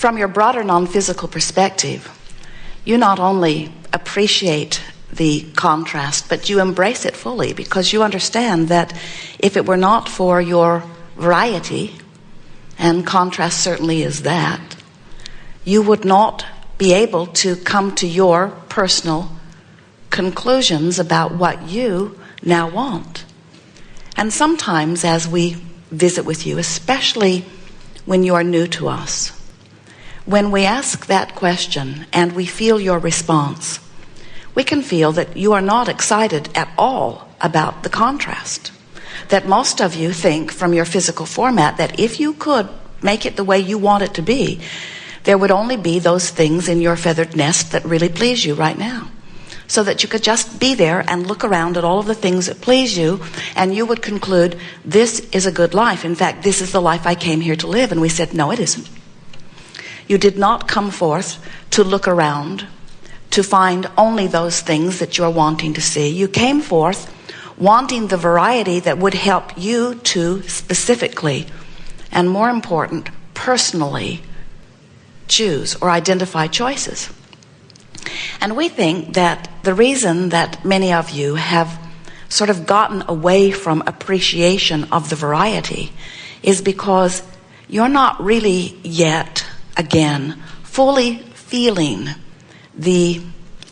From your broader non-physical perspective, you not only appreciate the contrast, but you embrace it fully, because you understand that if it were not for your variety, and contrast certainly is that, you would not be able to come to your personal conclusions about what you now want. And sometimes as we visit with you, especially when you are new to us, when we ask that question and we feel your response, we can feel that you are not excited at all about the contrast. That most of you think from your physical format that if you could make it the way you want it to be, there would only be those things in your feathered nest that really please you right now. So that you could just be there and look around at all of the things that please you, and you would conclude, this is a good life. In fact, this is the life I came here to live. And we said, no, it isn't. You did not come forth to look around, to find only those things that you're wanting to see. You came forth wanting the variety that would help you to specifically, and more important, personally choose or identify choices. And we think that the reason that many of you have sort of gotten away from appreciation of the variety is because you're not really yet, again, fully feeling the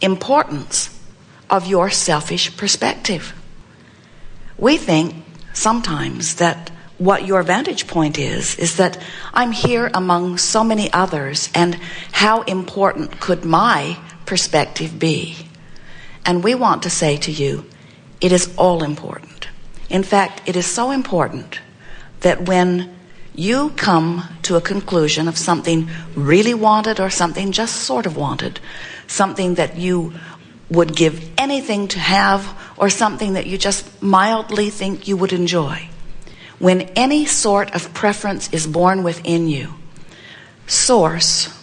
importance of your selfish perspective. We think sometimes that what your vantage point is that I'm here among so many others, and how important could my perspective be? And we want to say to you, it is all important. In fact, it is so important that when you come to a conclusion of something really wanted or something just sort of wanted, something that you would give anything to have or something that you just mildly think you would enjoy, when any sort of preference is born within you, Source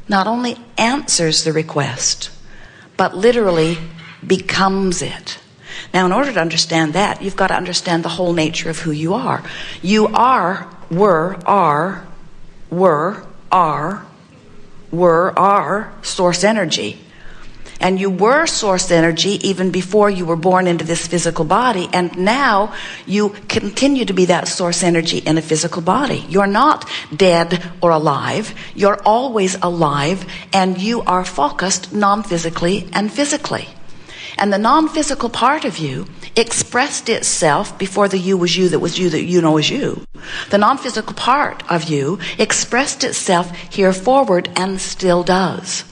not only answers the request, but literally becomes it. Now, in order to understand that, you've got to understand the whole nature of who you are. You are source energy. And you were source energy even before you were born into this physical body. And now you continue to be that source energy in a physical body. You're not dead or alive. You're always alive, and you are focused non-physically and physically. And the non-physical part of you expressed itself before the you was you that was you that you know is you. The non-physical part of you expressed itself here forward and still does.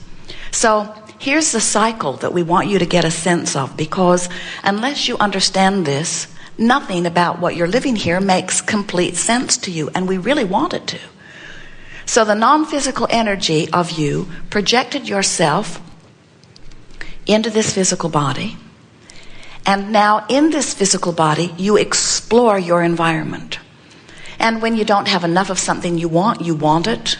So here's the cycle that we want you to get a sense of, because unless you understand this, nothing about what you're living here makes complete sense to you, and we really want it to. So the non-physical energy of you projected yourself into this physical body, and now in this physical body you explore your environment. And when you don't have enough of something you want it.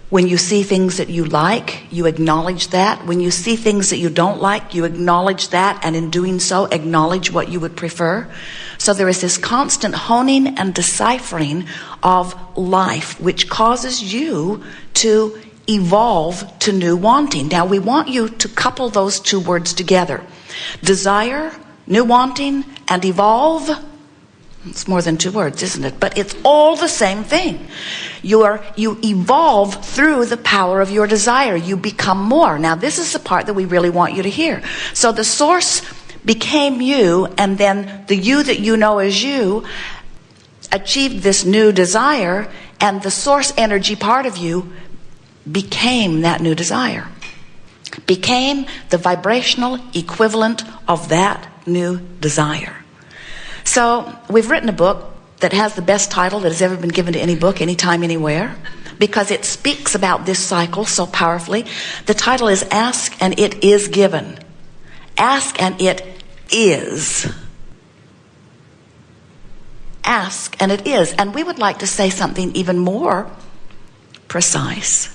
When you see things that you like, you acknowledge that. When you see things that you don't like, you acknowledge that, and in doing so, acknowledge what you would prefer. So there is this constant honing and deciphering of life, which causes you to evolve to new wanting. Now, we want you to couple those two words together. Desire, new wanting, and evolve. It's more than two words, isn't it? But it's all the same thing. You evolve through the power of your desire. You become more. Now, this is the part that we really want you to hear. So the source became you, and then the you that you know as you achieved this new desire, and the source energy part of you became that new desire. Became the vibrational equivalent of that new desire. So we've written a book that has the best title that has ever been given to any book, anytime, anywhere, because it speaks about this cycle so powerfully. The title is Ask and It Is Given. Ask and it is. Ask and it is. And we would like to say something even more precise.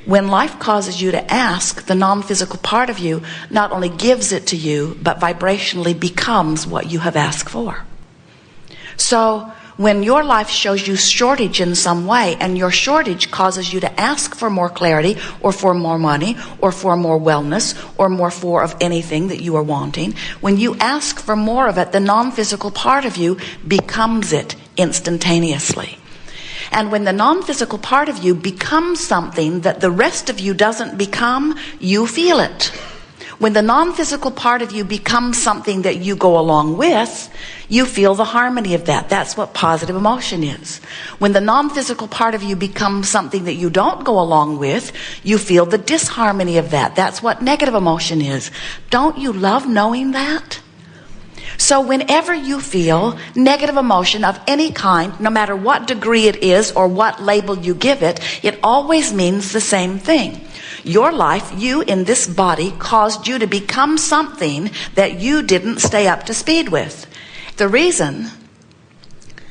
When life causes you to ask, the non-physical part of you not only gives it to you, but vibrationally becomes what you have asked for. So When your life shows you shortage in some way, and your shortage causes you to ask for more clarity, or for more money, or for more wellness, or more for of anything that you are wanting, when you ask for more of it, the non-physical part of you becomes it instantaneously. And when the non-physical part of you becomes something that the rest of you doesn't become, you feel it. When the non-physical part of you becomes something that you go along with, you feel the harmony of that. That's what positive emotion is. When the non-physical part of you becomes something that you don't go along with, you feel the disharmony of that. That's what negative emotion is. Don't you love knowing that? So whenever you feel negative emotion of any kind, no matter what degree it is or what label you give it, it always means the same thing. Your life, you in this body, caused you to become something that you didn't stay up to speed with. The reason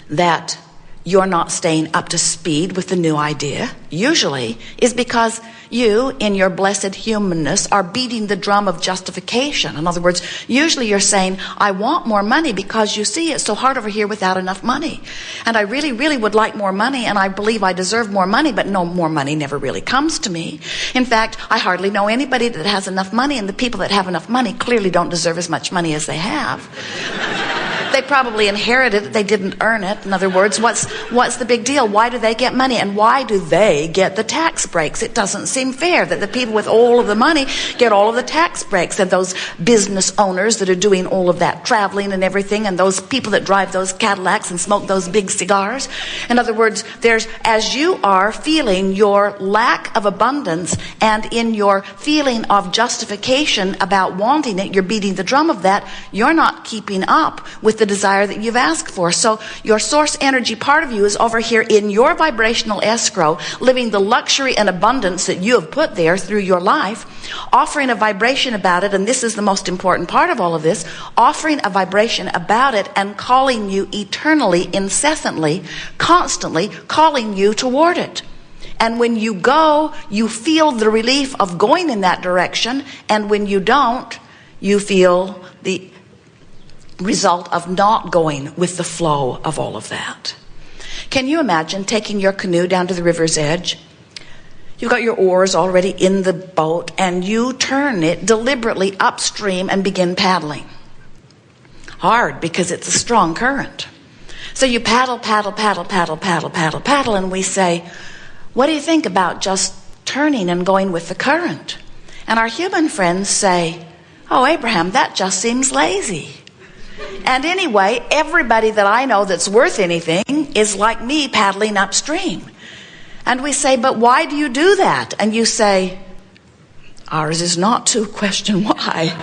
that you're not staying up to speed with the new idea, usually, is because you, in your blessed humanness, are beating the drum of justification. In other words, usually you're saying, I want more money because you see it's so hard over here without enough money. And I really, really would like more money, and I believe I deserve more money, but no, more money never really comes to me. In fact, I hardly know anybody that has enough money, and the people that have enough money clearly don't deserve as much money as they have. They probably inherited it. They didn't earn it. In other words, what's the big deal? Why do they get money? And why do they get the tax breaks? It doesn't seem fair that the people with all of the money get all of the tax breaks, and those business owners that are doing all of that traveling and everything, and those people that drive those Cadillacs and smoke those big cigars. In other words, as you are feeling your lack of abundance, and in your feeling of justification about wanting it, you're beating the drum of that. You're not keeping up with the desire that you've asked for. So your source energy part of you is over here in your vibrational escrow, living the luxury and abundance that you have put there through your life, offering a vibration about it, and this is the most important part of all of this, offering a vibration about it and calling you eternally, incessantly, constantly calling you toward it. And when you go, you feel the relief of going in that direction, and when you don't, you feel the result of not going with the flow of all of that. Can you imagine taking your canoe down to the river's edge? You've got your oars already in the boat, and you turn it deliberately upstream and begin paddling. Hard, because it's a strong current. So you paddle, and we say, what do you think about just turning and going with the current? And our human friends say, oh, Abraham, that just seems lazy. And anyway, everybody that I know that's worth anything is like me paddling upstream. And we say, but why do you do that? And you say, ours is not to question why.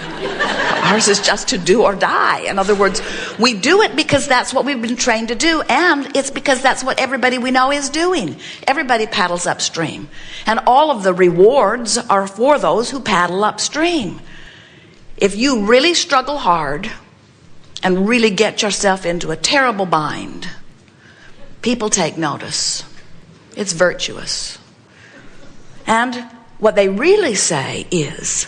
Ours is just to do or die. In other words, we do it because that's what we've been trained to do, and it's because that's what everybody we know is doing. Everybody paddles upstream. And all of the rewards are for those who paddle upstream. If you really struggle hard and really get yourself into a terrible bind, people take notice. It's virtuous. And what they really say is,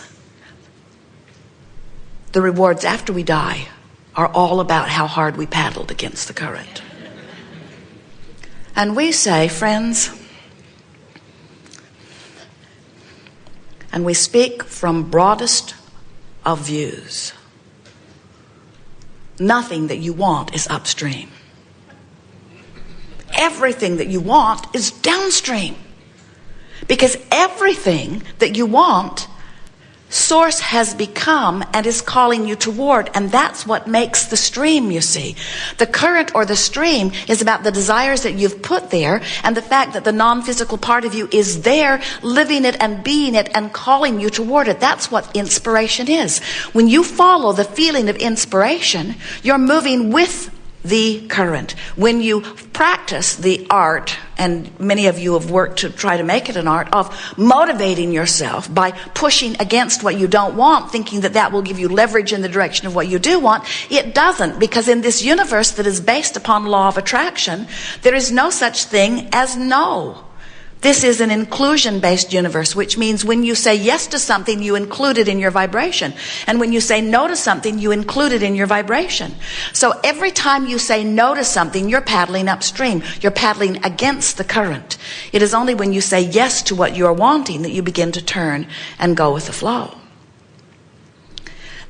the rewards after we die are all about how hard we paddled against the current. And we say, friends, and we speak from broadest of views, nothing that you want is upstream. Everything that you want is downstream. Because everything that you want, Source has become and is calling you toward, and that's what makes the stream, you see. The current or the stream is about the desires that you've put there, and the fact that the non-physical part of you is there, living it and being it and calling you toward it. That's what inspiration is. When you follow the feeling of inspiration, you're moving with the current. When you practice the art, and many of you have worked to try to make it an art, of motivating yourself by pushing against what you don't want, thinking that that will give you leverage in the direction of what you do want, it doesn't, because in this universe that is based upon law of attraction, there is no such thing as no. This is an inclusion-based universe, which means when you say yes to something, you include it in your vibration. And when you say no to something, you include it in your vibration. So every time you say no to something, you're paddling upstream. You're paddling against the current. It is only when you say yes to what you're wanting that you begin to turn and go with the flow.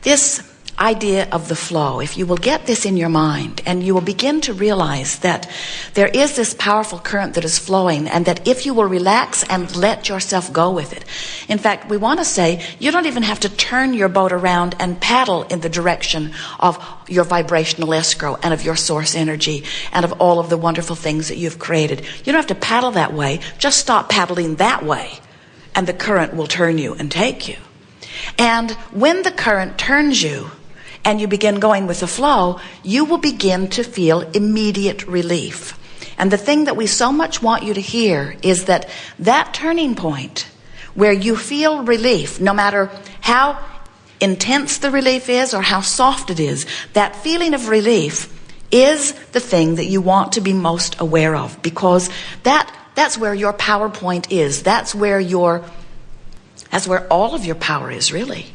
This idea of the flow, if you will get this in your mind, and you will begin to realize that there is this powerful current that is flowing, and that if you will relax and let yourself go with it. In fact, we want to say you don't even have to turn your boat around and paddle in the direction of your vibrational escrow and of your source energy and of all of the wonderful things that you've created. You don't have to paddle that way. Just stop paddling that way, and the current will turn you and take you. And when the current turns you, and you begin going with the flow, you will begin to feel immediate relief. And the thing that we so much want you to hear is that that turning point where you feel relief, no matter how intense the relief is or how soft it is, that feeling of relief is the thing that you want to be most aware of, because that's where your power point is. That's where all of your power is, really.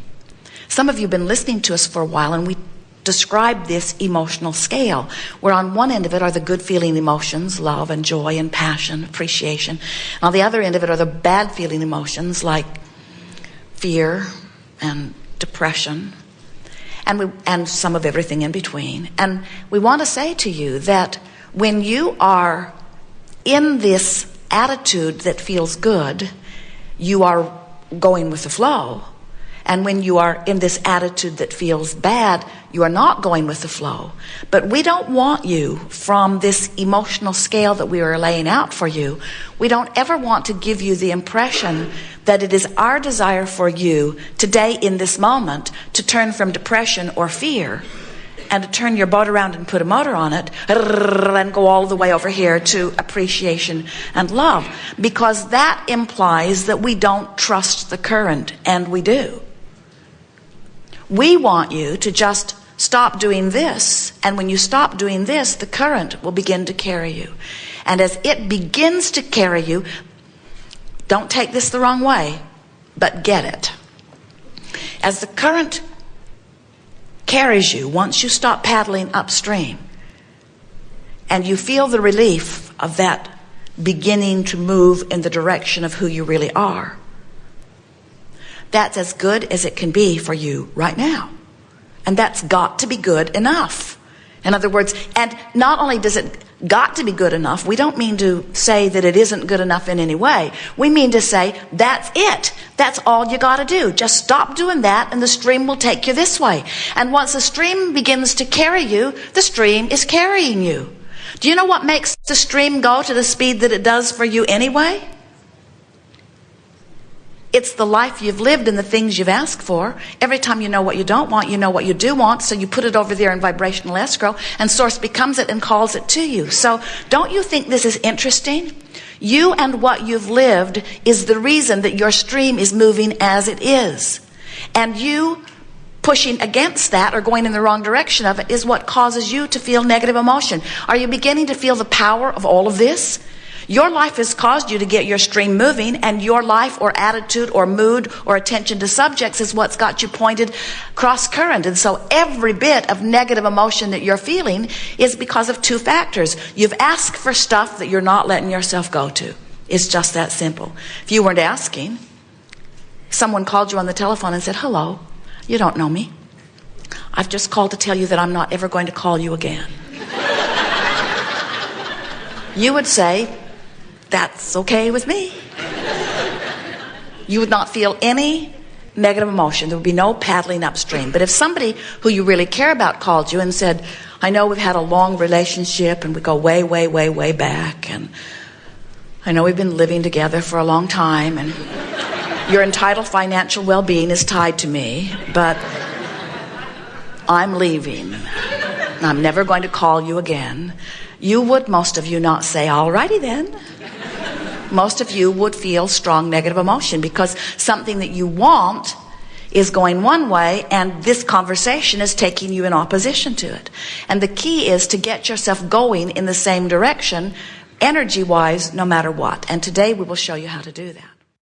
Some of you have been listening to us for a while, and we describe this emotional scale, where on one end of it are the good feeling emotions, love and joy and passion, appreciation. And on the other end of it are the bad feeling emotions like fear and depression, and some of everything in between. And we want to say to you that when you are in this attitude that feels good, you are going with the flow. And when you are in this attitude that feels bad, you are not going with the flow. But we don't want you, from this emotional scale that we are laying out for you, we don't ever want to give you the impression that it is our desire for you today in this moment to turn from depression or fear and to turn your boat around and put a motor on it and go all the way over here to appreciation and love. Because that implies that we don't trust the current, and we do. We want you to just stop doing this, and when you stop doing this, the current will begin to carry you. And as it begins to carry you, don't take this the wrong way, but get it. As the current carries you, once you stop paddling upstream, and you feel the relief of that beginning to move in the direction of who you really are, that's as good as it can be for you right now. And that's got to be good enough. In other words, and not only does it got to be good enough, we don't mean to say that it isn't good enough in any way. We mean to say, that's it. That's all you got to do. Just stop doing that, and the stream will take you this way. And once the stream begins to carry you, the stream is carrying you. Do you know what makes the stream go to the speed that it does for you anyway? It's the life you've lived and the things you've asked for. Every time you know what you don't want, you know what you do want, so you put it over there in vibrational escrow, and Source becomes it and calls it to you. So don't you think this is interesting? You and what you've lived is the reason that your stream is moving as it is. And you pushing against that or going in the wrong direction of it is what causes you to feel negative emotion. Are you beginning to feel the power of all of this? Your life has caused you to get your stream moving, and your life or attitude or mood or attention to subjects is what's got you pointed cross current. And so every bit of negative emotion that you're feeling is because of two factors. You've asked for stuff that you're not letting yourself go to. It's just that simple. If you weren't asking, someone called you on the telephone and said, "Hello, you don't know me. I've just called to tell you that I'm not ever going to call you again." You would say, "That's okay with me." You would not feel any negative emotion. There would be no paddling upstream. But if somebody who you really care about called you and said, "I know we've had a long relationship and we go way, way, way, way back, and I know we've been living together for a long time, and your entitled financial well-being is tied to me, but I'm leaving. I'm never going to call you again." You would, most of you, not say, "Alrighty then." Most of you would feel strong negative emotion, because something that you want is going one way, and this conversation is taking you in opposition to it. And the key is to get yourself going in the same direction energy-wise, no matter what. And today we will show you how to do that.